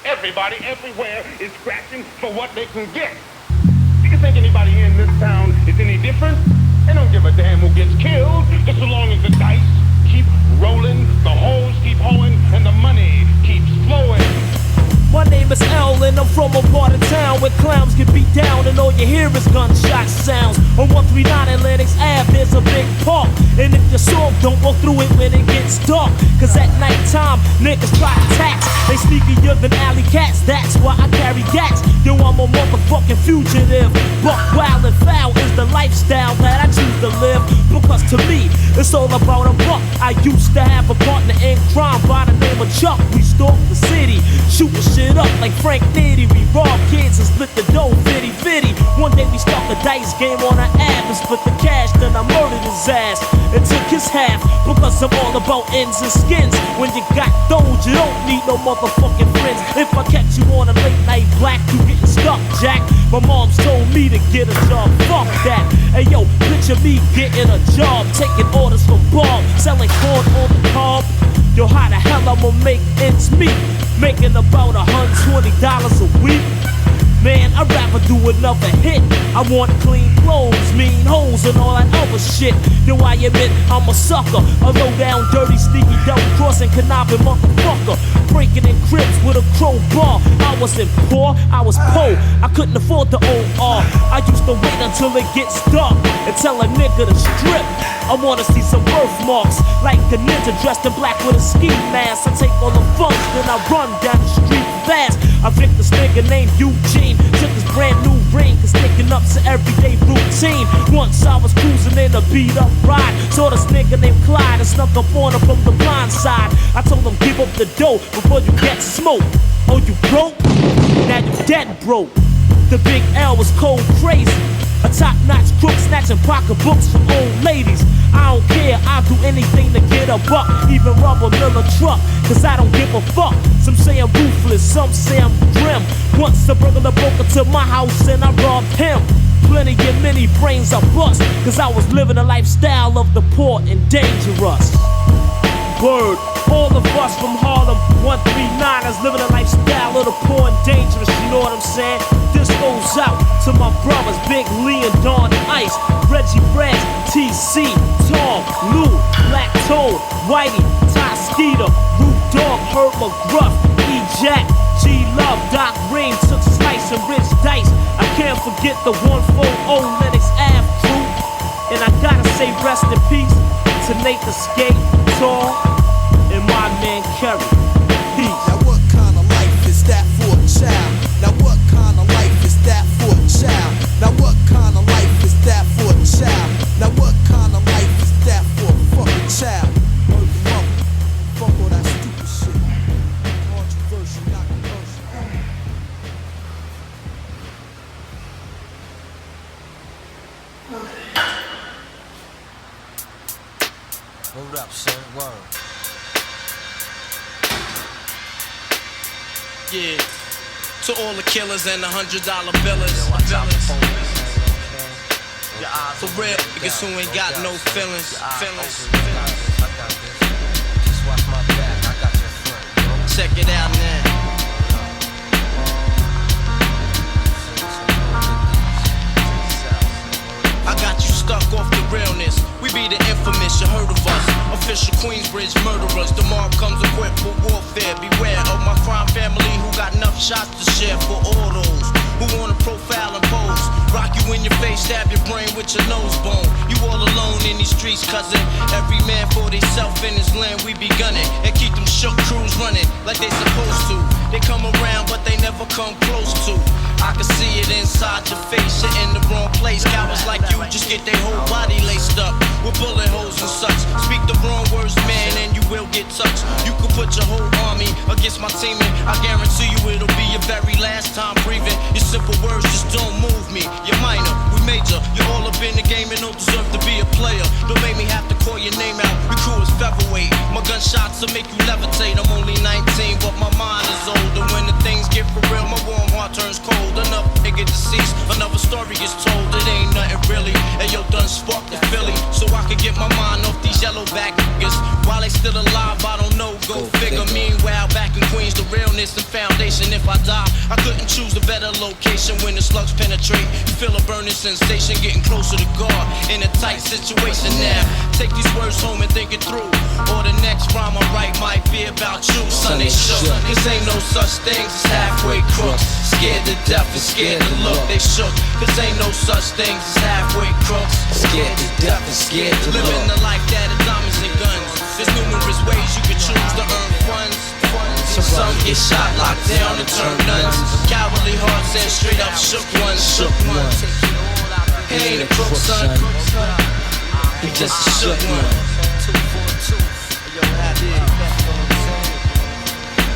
Everybody, everywhere is scratching for what they can get. Do you think anybody in this town is any different? They don't give a damn who gets killed, just so long as the dice keep rolling, the holes keep hoeing, and the money keeps flowing. My name is L and I'm from a part of town where clowns get beat down and all you hear is gunshot sounds. On 139 Atlantic Ave there's a big park, and if you're soft don't walk through it when it gets dark. Cause at night time niggas try to tax, they sneakier than alley cats, that's why I carry gats. Yo, I'm a motherfucking fugitive. Buck wild and foul is the lifestyle that I choose to live. Because to me it's all about a buck. I used to have a partner in crime by the name of Chuck. We stalked the city, shooting shit up like Frank Nitty. We robbed kids and split the dough, fitty fitty. One day we start a dice game on an app and split the cash, then I murdered his ass and took his half. Because I'm all about ends and skins. When you got those, you don't need no motherfucking friends. If I catch you on a late night black, you getting stuck, Jack. My mom's told me to get a job, fuck that. Hey yo, picture me getting a job, taking orders from Bob, selling corn on the cob. Yo, how the hell I'ma make ends meet? Making about $120 a week. Man, I'd rather do another hit. I want clean clothes, mean hoes, and all that other shit. Yo, I admit I'm a sucker, a low down, dirty, sneaky, double-crossing, conniving motherfucker. Breaking in cribs with a crowbar. I wasn't poor, I was poor. I couldn't afford the OR. I used to wait until it gets dark and tell a nigga to strip. I wanna see some birthmarks, like a ninja dressed in black with a ski mask. I take all the fun, then I run down the street fast. I picked this nigga named Eugene, took his brand new ring, cause sticking up's an everyday routine. Once I was cruising in a beat up ride, saw this nigga named Clyde and snuck up on him from the blind side. I told him give up the dough before you get smoked. Oh, you broke? Now you dead broke. The big L was cold crazy, a top-notch crook snatching pocketbooks from old ladies. I don't care, I'll do anything to get a buck, even rob a Miller truck, cause I don't give a fuck. Some say I'm ruthless, some say I'm grim. Once a burglar broke into my house and I robbed him. Plenty of many brains I bust, cause I was living a lifestyle of the poor and dangerous. Word, all of us from Harlem, 139ers, living a lifestyle of the poor and dangerous, you know what I'm saying? This goes out to my brothers, Big Lee and Don Ice, Reggie Bragg, TC, Tom, Lou, Black Toad, Whitey, Ty Skeeter, Root Dog, Herb McGruff, E-Jack, G-Love, Doc Ream, took Slice and Rich Dice. I can't forget the 140 Lennox Ave crew. And I gotta say rest in peace to Nate the Skate, Tall, and my man Kerry. Peace. Now what kind of life is that for a child? Now what kind of life is that for a child? Now what kind of life is that for a child? Now what kind of life is that for a fucking child? Word to mother, fuck all that stupid shit. Controversial, not commercial. Hold up, son. Word. Yeah. To all the killers and the $100 billers. For real niggas who ain't got no feelings. Check it out now. I got you stuck off the realness. We be the infamous, you heard of us. Official Queensbridge murderers. The mob comes equipped for warfare. Beware of my crime family who got enough shots to share for all those who wanna profile and pose. Rock you in your face, stab your brain with your nose bone. You all alone in these streets, cousin. Every man for theyself in his land, we be gunning. And keep them shook crews running like they supposed to. They come around, but they never come close to. I can see it inside your face, you're in the wrong place. Cowards like you just get their whole body laced up with bullet holes and such. Speak the wrong words, man, and you will get touched. You could put your whole army against my team, and I guarantee you it'll be your very last time breathing. Your simple words just don't move me. You're minor, we major. You're all up in the game and don't deserve to be a player. Don't make me have to call your name out. Your crew is featherweight. My gunshots will make you levitate. I'm only 19, but my mind is older. When the things get for real, my warm heart turns cold. Another nigga deceased, another story is told. It ain't nothing really. And yo, done sparked the Philly, so I could get my mind off these yellow back niggas. While they still alive, I don't know. Go figure. Meanwhile, back in Queens, the realness is some foundation. If I die, I couldn't choose a better location. When the slugs penetrate, you feel a burning sensation, getting closer to God in a tight situation. Now, take these words home and think it through, or the next rhyme I write might be about you. Son, they shook, cause ain't no such things as halfway crooks. Scared to death and scared to look. They shook, cause ain't no such things as halfway crooks. Scared to death and scared to look. Living the life that is diamonds and guns. There's numerous ways you can choose to earn funds. Some get shot, locked down, and turn nuns. Cowardly hearts and straight up shook ones. He ain't a crook, son. He just a shook one.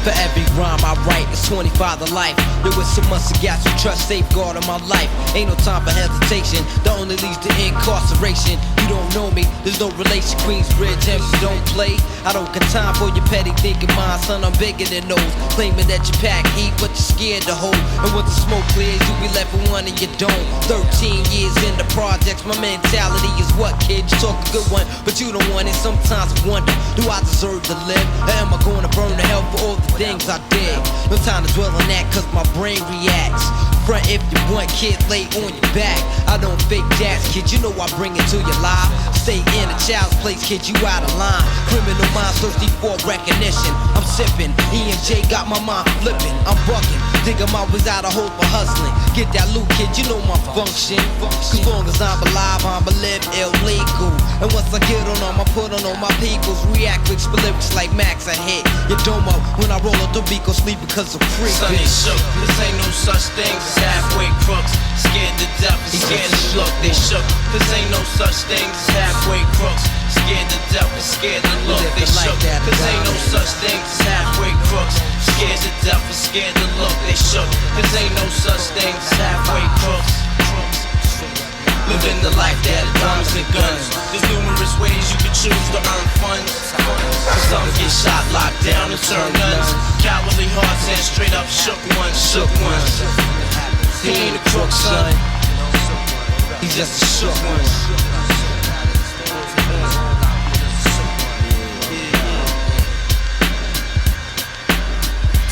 For every rhyme I write, it's 25 to life. There was so much to got you trust, safeguard of my life. Ain't no time for hesitation, that only leads to incarceration. You don't know me, there's no relation. Queensbridge, and you don't play. I don't got time for your petty thinking, mine, son, I'm bigger than those. Claiming that you pack heat, but you're scared to hold. And once the smoke clears, you be left with one and you don't. 13 years in the projects, my mentality is what, kid? You talk a good one, but you don't want it. Sometimes I wonder, do I deserve to live? Or am I gonna burn to hell for all the things I did? No time to dwell on that, cause my brain reacts. Front if you want, kid, lay on your back. I don't fake jazz, kid, you know I bring it to your life. Stay in a child's place, kid, you out of line. Criminal minds thirsty for recognition. I'm sipping, E&J got my mind flipping. I'm bucking, digging my ways out of hope for hustling. Get that loot, kid, you know my function. Cause long as I'm alive, I'ma live illegal. And once I get on them, I put on all my peoples. React with lyrics like Max, I hit your domo. When I roll up the beat, go sleep because I'm free. Son, they shook, cause ain't no such thing as halfway crooks. Scared to death and scared to look. They shook, cause ain't no such thing as halfway crooks. Scared to death and scared to look. They shook, cause ain't no such thing as halfway crooks. Scared to death and scared to look. They shook, cause ain't no such thing as halfway crooks. Living the life that is diamonds and guns. There's numerous ways you can choose to earn funds. Some get shot, locked down, and turn nuns. Cowardly hearts and straight up shook ones. He ain't a crook, son. He's just a shook one.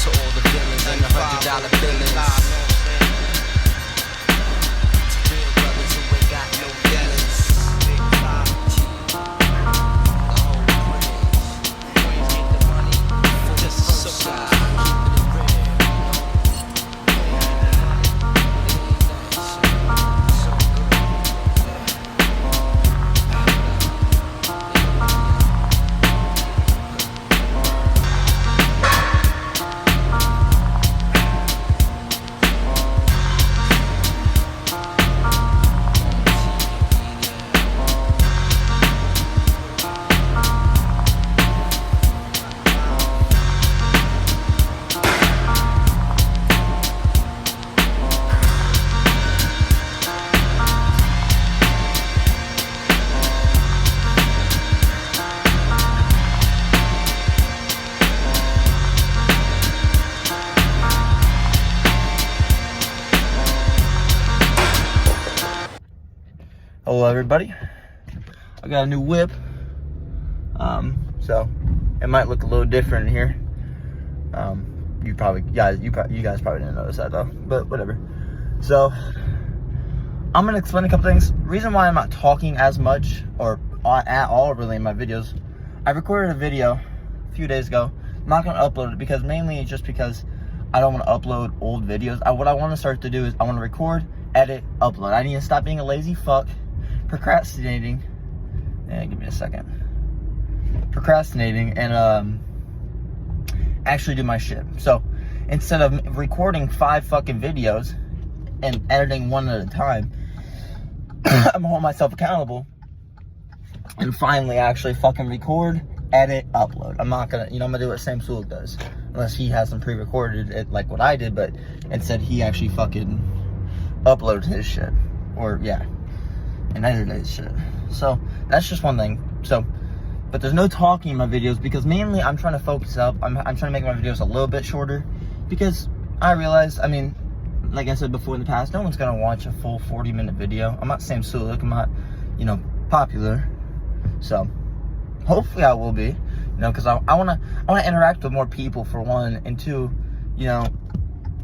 To all the villains and the $100 billings. Hello everybody, I got a new whip, so it might look a little different in here. You guys probably didn't notice that though, but whatever. So I'm gonna explain a couple things. Reason why I'm not talking as much or at all really in my videos, I recorded a video a few days ago. I'm not gonna upload it because mainly just because I don't want to upload old videos. What I want to start to do is I want to record, edit, upload. I need to stop being a lazy fuck, procrastinating, and give me a second. Procrastinating and actually do my shit. So instead of recording 5 fucking videos and editing one at a time, I'm holding myself accountable and finally actually fucking record, edit, upload. I'm not gonna, I'm gonna do what Sam Sulek does, unless he hasn't pre-recorded it like what I did, but instead he actually fucking uploaded his shit, or yeah, and edited his shit. So that's just one thing. So, but there's no talking in my videos because mainly I'm trying to focus up. I'm trying to make my videos a little bit shorter because I realize, I mean, like I said before in the past, no one's gonna watch a full 40-minute video. I'm not Sam Sulek, I'm not, popular. So hopefully I will be, because I wanna interact with more people for one, and two, you know,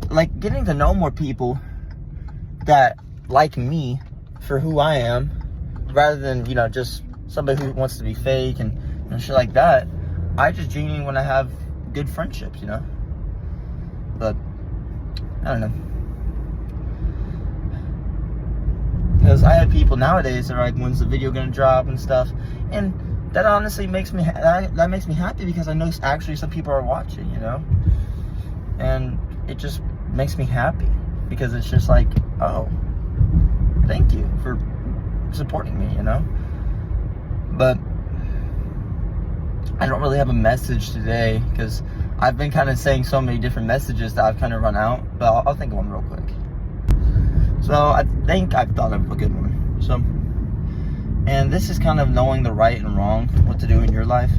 like getting to know more people that like me for who I am, rather than, you know, just somebody who wants to be fake and shit like that. I just genuinely want to have good friendships, you know. But I don't know, because I have people nowadays that are like, when's the video gonna drop and stuff, and that honestly makes me that makes me happy, because I know actually some people are watching, you know, and it just makes me happy, because it's just like, oh, thank you for supporting me, you know. But I don't really have a message today, because I've been kind of saying so many different messages that I've kind of run out, but I'll think of one real quick. So I think I've thought of a good one. So, and this is kind of knowing the right and wrong, what to do in your life.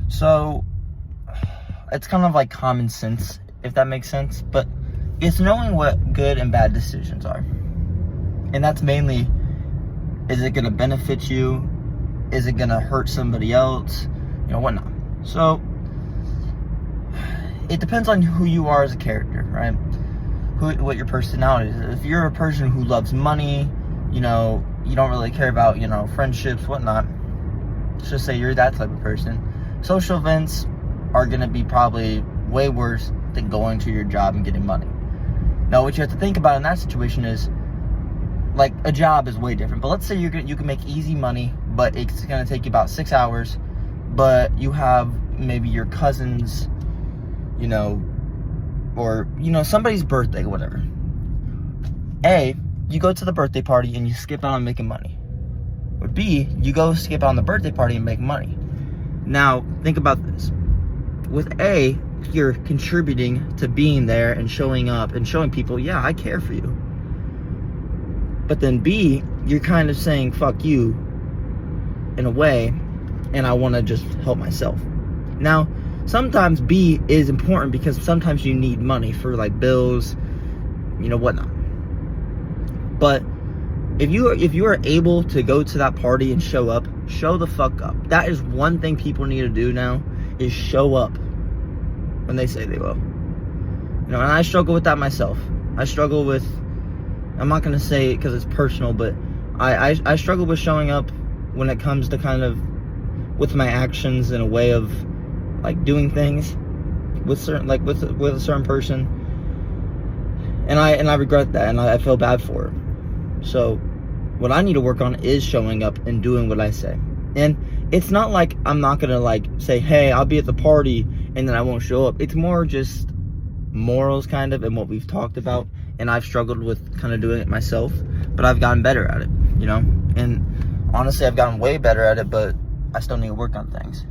So it's kind of like common sense, if that makes sense, but it's knowing what good and bad decisions are. And that's mainly, is it going to benefit you? Is it going to hurt somebody else? You know, whatnot. So it depends on who you are as a character, right? What your personality is. If you're a person who loves money, you know, you don't really care about, you know, friendships, whatnot. Let's just say you're that type of person. Social events are going to be probably way worse than going to your job and getting money. Now, what you have to think about in that situation is, like, a job is way different. But let's say you can make easy money, but it's going to take you about 6 hours, but you have maybe your cousin's, you know, or, you know, somebody's birthday or whatever. A, you go to the birthday party and you skip out on making money. Or B, you go skip out on the birthday party and make money. Now, think about this. With A, you're contributing to being there and showing up and showing people, yeah, I care for you. But then B, you're kind of saying, fuck you, in a way, and I want to just help myself. Now, sometimes B is important, because sometimes you need money for, like, bills, you know, whatnot. But if you are able to go to that party and show up, show the fuck up. That is one thing people need to do now, is show up when they say they will. You know, and I struggle with that myself. I struggle with, I'm not going to say it because it's personal, but I struggle with showing up when it comes to kind of with my actions in a way of, like, doing things with certain, like, with a certain person, and I regret that, and I feel bad for it. So what I need to work on is showing up and doing what I say. And it's not like I'm not gonna, like, say, hey, I'll be at the party, and then I won't show up. It's more just morals, kind of, and what we've talked about, and I've struggled with kind of doing it myself, but I've gotten better at it, you know. And honestly, I've gotten way better at it, but I still need to work on things.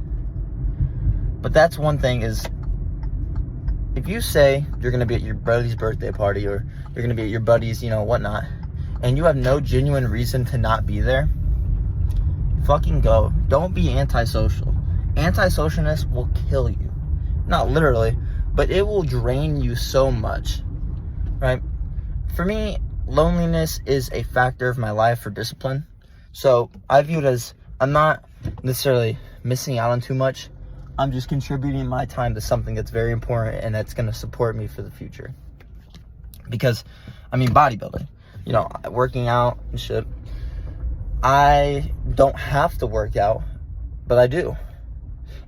But that's one thing, is if you say you're going to be at your buddy's birthday party, or you're going to be at your buddy's, you know, whatnot, and you have no genuine reason to not be there, fucking go. Don't be antisocial. Antisocialness will kill you. Not literally, but it will drain you so much, right? For me, loneliness is a factor of my life for discipline. So I view it as, I'm not necessarily missing out on too much. I'm just contributing my time to something that's very important and that's going to support me for the future. Because, I mean, bodybuilding, you know, working out and shit. I don't have to work out, but I do.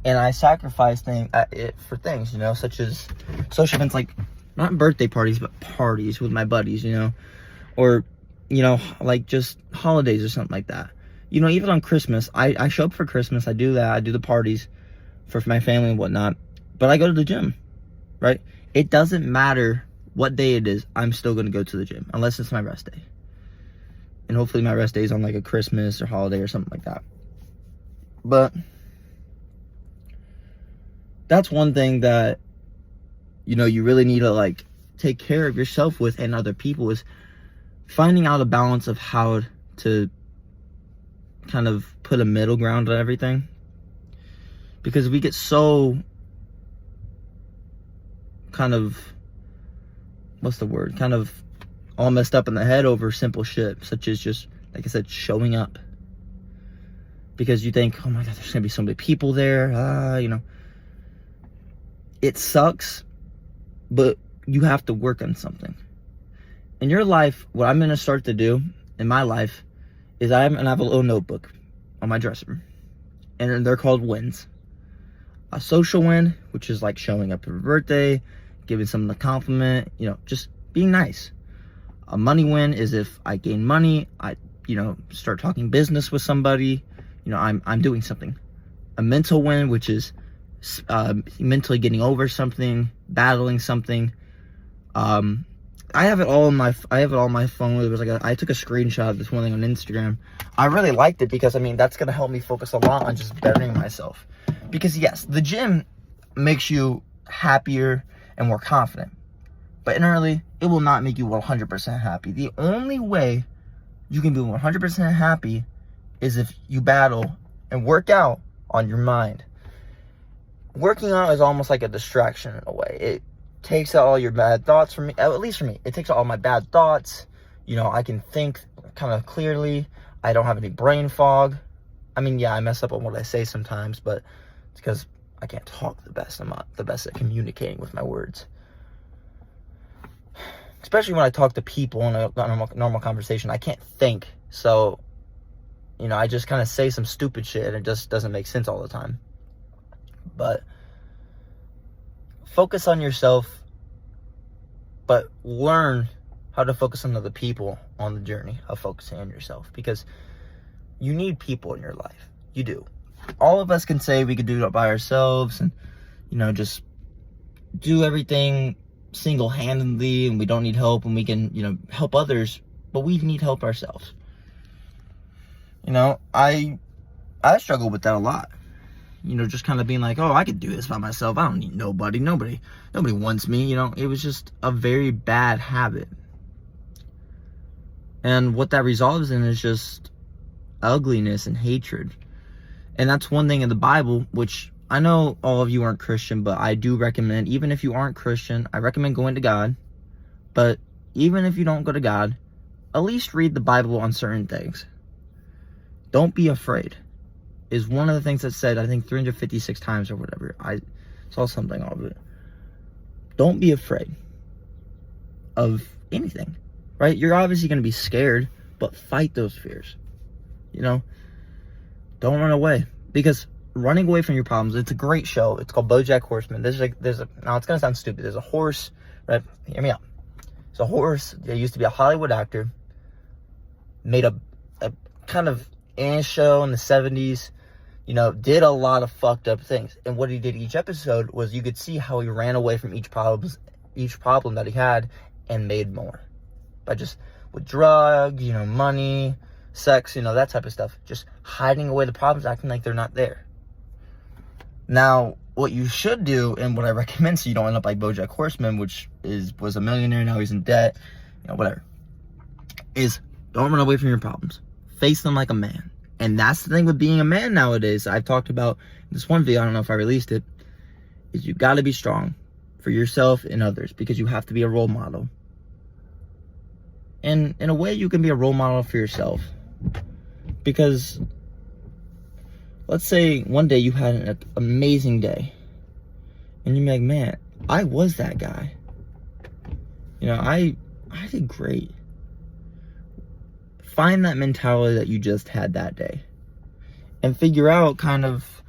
And I sacrifice it for things, you know, such as social events, like, not birthday parties, but parties with my buddies, you know. Or, you know, like, just holidays or something like that. You know, even on Christmas, I show up for Christmas. I do that. I do the parties for my family and whatnot. But I go to the gym, right? It doesn't matter what day it is. I'm still going to go to the gym, unless it's my rest day. And hopefully my rest day is on, like, a Christmas or holiday or something like that. But that's one thing that, you know, you really need to, like, take care of yourself with and other people, is finding out a balance of how to kind of put a middle ground on everything. Because we get so kind of, what's the word? Kind of all messed up in the head over simple shit, such as just, like I said, showing up. Because you think, oh my God, there's going to be so many people there, you know. It sucks but you have to work on something. In your life, what I'm going to start to do in my life is I have a little notebook on my dresser, and they're called wins. A social win, which is like showing up for a birthday, giving someone a compliment, just being nice. A money win is if I gain money, I, start talking business with somebody, I'm doing something. A mental win, which is mentally getting over something, battling something. I have it all on my phone. It was I took a screenshot of this one thing on Instagram. I really liked it because that's gonna help me focus a lot on just bettering myself. Because yes, the gym makes you happier and more confident, but inherently it will not make you 100% happy. The only way you can be 100% happy is if you battle and work out on your mind. Working out is almost like a distraction in a way. It takes out all your bad thoughts from me, at least for me. It takes out all my bad thoughts. I can think kind of clearly. I don't have any brain fog. I mess up on what I say sometimes, but it's because I can't talk the best. I'm not the best at communicating with my words. Especially when I talk to people in a normal conversation, I can't think. So, I just kind of say some stupid shit and it just doesn't make sense all the time. But focus on yourself, but learn how to focus on other people on the journey of focusing on yourself, because you need people in your life. You do. All of us can say we could do it by ourselves and, just do everything single-handedly and we don't need help and we can, help others, but we need help ourselves. I struggle with that a lot. Just kind of being like, oh, I could do this by myself. I don't need nobody. Nobody wants me. It was just a very bad habit. And what that resolves in is just ugliness and hatred. And that's one thing in the Bible, which I know all of you aren't Christian, but I do recommend, even if you aren't Christian, I recommend going to God. But even if you don't go to God, at least read the Bible on certain things. Don't be afraid. Is one of the things that's said, I think 356 times or whatever. I saw something of it. Don't be afraid of anything, right? You're obviously going to be scared, but fight those fears. Don't run away, because running away from your problems, it's a great show. It's called BoJack Horseman. Now it's going to sound stupid. There's a horse, right? Hear me out. It's a horse. There used to be a Hollywood actor, made a kind of show in the 70s, did a lot of fucked up things. And what he did each episode was you could see how he ran away from each problem that he had and made more. By just with drugs, money, sex, that type of stuff. Just hiding away the problems, acting like they're not there. Now, what you should do, and what I recommend so you don't end up like BoJack Horseman, which was a millionaire, now he's in debt, whatever, is don't run away from your problems. Face them like a man. And that's the thing with being a man nowadays. I've talked about this one video, I don't know if I released it, is you got to be strong for yourself and others, because you have to be a role model. And in a way, you can be a role model for yourself. Because let's say one day you had an amazing day and you're like, man, I was that guy. I did great. Find that mentality that you just had that day and figure out kind of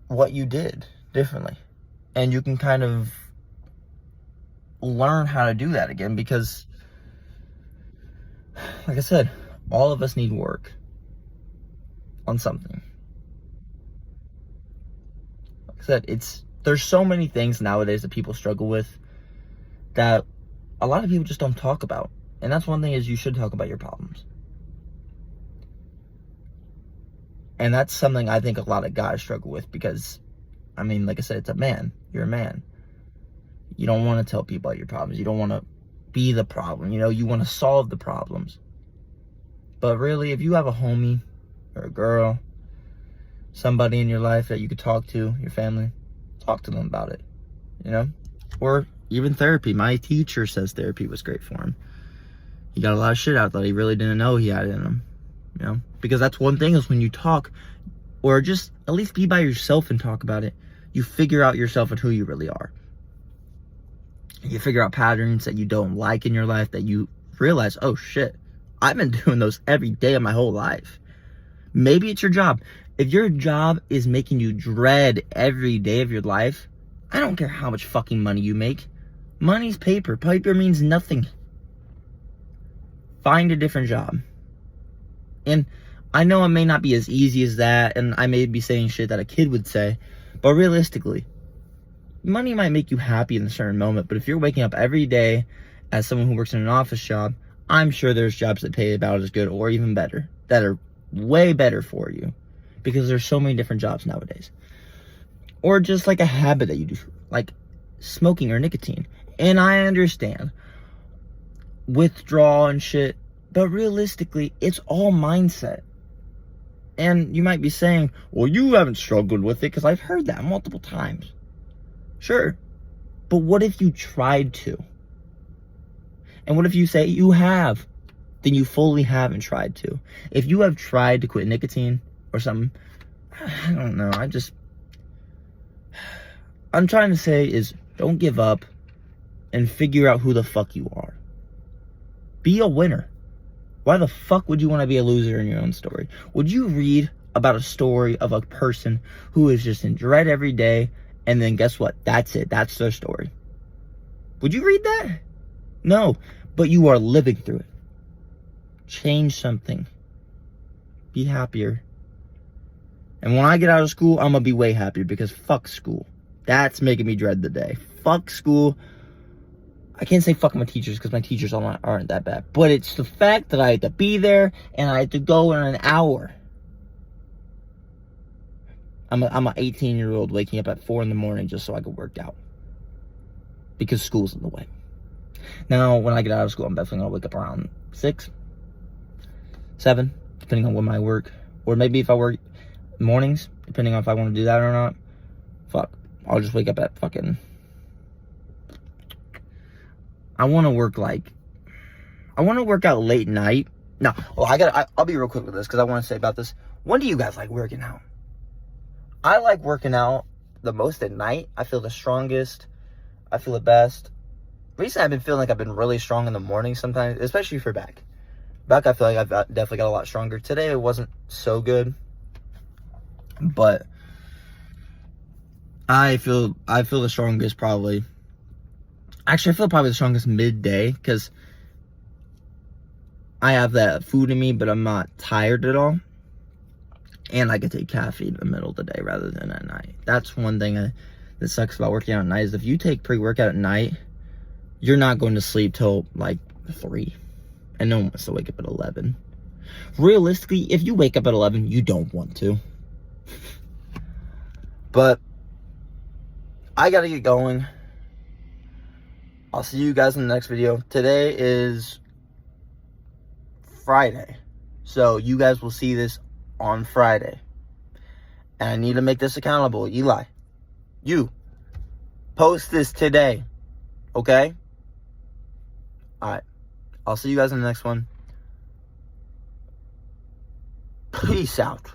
what you did differently. And you can kind of learn how to do that again, because like I said, all of us need work on something. Like I said, there's so many things nowadays that people struggle with that a lot of people just don't talk about. And that's one thing, is you should talk about your problems. And that's something I think a lot of guys struggle with, because, like I said, it's a man. You're a man. You don't want to tell people about your problems. You don't want to be the problem. You want to solve the problems. But really, if you have a homie or a girl, somebody in your life that you could talk to, your family, talk to them about it, Or even therapy. My teacher says therapy was great for him. He got a lot of shit out that he really didn't know he had in him, Because that's one thing, is when you talk, or just at least be by yourself and talk about it, you figure out yourself and who you really are. You figure out patterns that you don't like in your life, that you realize, oh shit, I've been doing those every day of my whole life. Maybe it's your job. If your job is making you dread every day of your life, I don't care how much fucking money you make. Money's paper. Paper means nothing. Find a different job. And I know it may not be as easy as that, and I may be saying shit that a kid would say, but realistically, money might make you happy in a certain moment, but if you're waking up every day as someone who works in an office job, I'm sure there's jobs that pay about as good or even better, that are way better for you, because there's so many different jobs nowadays. Or just like a habit that you do, like smoking or nicotine. And I understand withdrawal and shit, but realistically, it's all mindset. And you might be saying, well, you haven't struggled with it, because I've heard that multiple times. Sure, but what if you tried to? And what if you say you have? Then you fully haven't tried to. If you have tried to quit nicotine or something, I don't know, I'm trying to say is, don't give up and figure out who the fuck you are. Be a winner. Why the fuck would you want to be a loser in your own story? Would you read about a story of a person who is just in dread every day, and then guess what? That's it. That's their story. Would you read that? No, but you are living through it. Change something. Be happier. And when I get out of school, I'm going to be way happier, because fuck school. That's making me dread the day. Fuck school. I can't say fuck my teachers, because my teachers aren't that bad. But it's the fact that I had to be there and I had to go in an hour. I'm an 18-year-old waking up at 4 in the morning just so I could work out, because school's in the way. Now, when I get out of school, I'm definitely going to wake up around 6, 7, depending on when I work. Or maybe if I work mornings, depending on if I want to do that or not. Fuck. I'll just wake up at fucking... I want to work out late night. No, well, I'll be real quick with this, because I want to say about this. When do you guys like working out? I like working out the most at night. I feel the strongest. I feel the best. Recently, I've been feeling like I've been really strong in the morning sometimes, especially for back. Back, I feel like I've definitely got a lot stronger. Today, it wasn't so good. But I feel the strongest probably. Actually, I feel probably the strongest midday, because I have that food in me, but I'm not tired at all. And I can take caffeine in the middle of the day rather than at night. That's one thing that sucks about working out at night, is if you take pre-workout at night, you're not going to sleep till like 3. And no one wants to wake up at 11. Realistically, if you wake up at 11, you don't want to. But I gotta get going. I'll see you guys in the next video. Today is Friday, so you guys will see this on Friday. And I need to make this accountable. Eli, you post this today, okay? Alright, I'll see you guys in the next one. Peace out.